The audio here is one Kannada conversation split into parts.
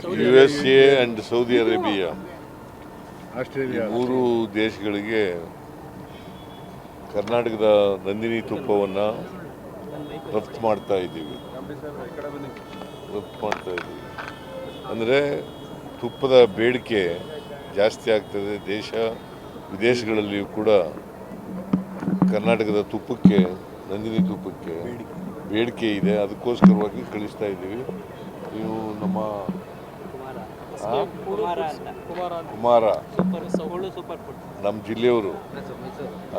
USA and Saudi Arabia Australia ಮೂರು ದೇಶಗಳಿಗೆ ಕರ್ನಾಟಕದ ನಂದಿನಿ ತುಪ್ಪವನ್ನು ರಫ್ತು ಮಾಡ್ತಾ ಇದ್ದೀವಿ. ಅಂದರೆ ತುಪ್ಪದ ಬೇಡಿಕೆ ಜಾಸ್ತಿ ಆಗ್ತದೆ. ದೇಶ ವಿದೇಶಗಳಲ್ಲಿಯೂ ಕೂಡ ಕರ್ನಾಟಕದ ತುಪ್ಪಕ್ಕೆ, ನಂದಿನಿ ತುಪ್ಪಕ್ಕೆ ಬೇಡಿಕೆ ಇದೆ. ಅದಕ್ಕೋಸ್ಕರವಾಗಿ ಕಳಿಸ್ತಾ ಇದ್ದೀವಿ. ನೀವು ನಮ್ಮ ಕುಮಾರ ನಮ್ಮ ಜಿಲ್ಲೆಯವರು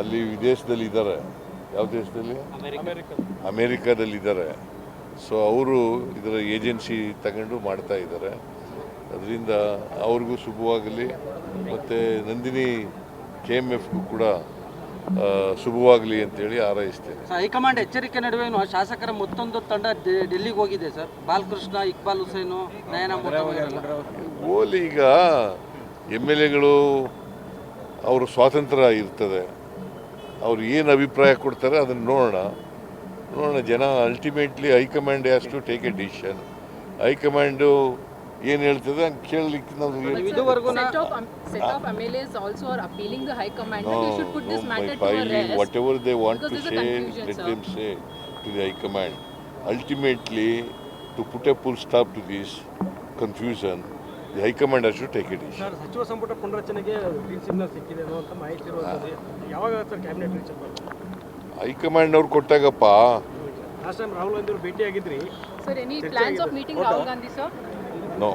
ಅಲ್ಲಿ ವಿದೇಶದಲ್ಲಿ ಇದ್ದಾರೆ. ಯಾವ ದೇಶದಲ್ಲಿ? ಅಮೇರಿಕಾದಲ್ಲಿದ್ದಾರೆ. ಸೊ ಅವರು ಇದರ ಏಜೆನ್ಸಿ ತಗೊಂಡು ಮಾಡ್ತಾ ಇದ್ದಾರೆ. ಅದರಿಂದ ಅವ್ರಿಗೂ ಶುಭವಾಗಲಿ, ಮತ್ತು ನಂದಿನಿ KMFಗೂ ಕೂಡ ಶುಭವಾಗಲಿ ಅಂತೇಳಿ ಹಾರೈಸ್ತೇನೆ. ಹೈಕಮಾಂಡ್ ಎಚ್ಚರಿಕೆ ನಡುವೆ ಶಾಸಕರ ಮತ್ತೊಂದು ತಂಡ ಡೆಲ್ಲಿಗೆ ಹೋಗಿದೆ ಸರ್. ಬಾಲಕೃಷ್ಣ, ಇಕ್ಬಾಲ್ ಹುಸೇನು, ನಯನ ಓಲಿ ಈಗ MLAಗಳು ಅವ್ರ ಸ್ವಾತಂತ್ರ್ಯ ಇರ್ತದೆ. ಅವ್ರು ಏನು ಅಭಿಪ್ರಾಯ ಕೊಡ್ತಾರೆ ಅದನ್ನು ನೋಡೋಣ. ಜನ ultimately high command has to take a decision. High command ಏನು ಹೇಳ್ತದೆ ಹಂಗೆ ಕೇಳಲಿಕ್ಕೆ ನಾವು set of MLAs also are appealing the High Command that you should put this matter to a rest. Whatever they want to say, let them say to the High Command. Ultimately, to put a full stop to this confusion, the High Command has to take a decision. Sir, ಸಚಿವ ಸಂಪುಟ ಪುನರಚನೆಗೆ ಗ್ರೀನ್ ಸಿಗ್ನಲ್ ಸಿಕ್ಕಿದೆ ಅನ್ನುವಂಥ ಮಾಹಿತಿ ಇರುವಂಥದ್ದು ಯಾವಾಗ ಸರ್ ಕ್ಯಾಬಿನೆಟ್ ರೀಚ್ ಆಗ್ಬೋದು? ಹೈಕಮಾಂಡ್ ಅವ್ರು ಕೊಟ್ಟಾಗಪ್ಪ. ಲಾಸ್ಟ್ ಟೈಮ್ ರಾಹುಲ್ ಗಾಂಧಿ ಅವರು ಭೇಟಿಯಾಗಿದ್ರಿ. Sir, any plans of meeting Rahul Gandhi, sir?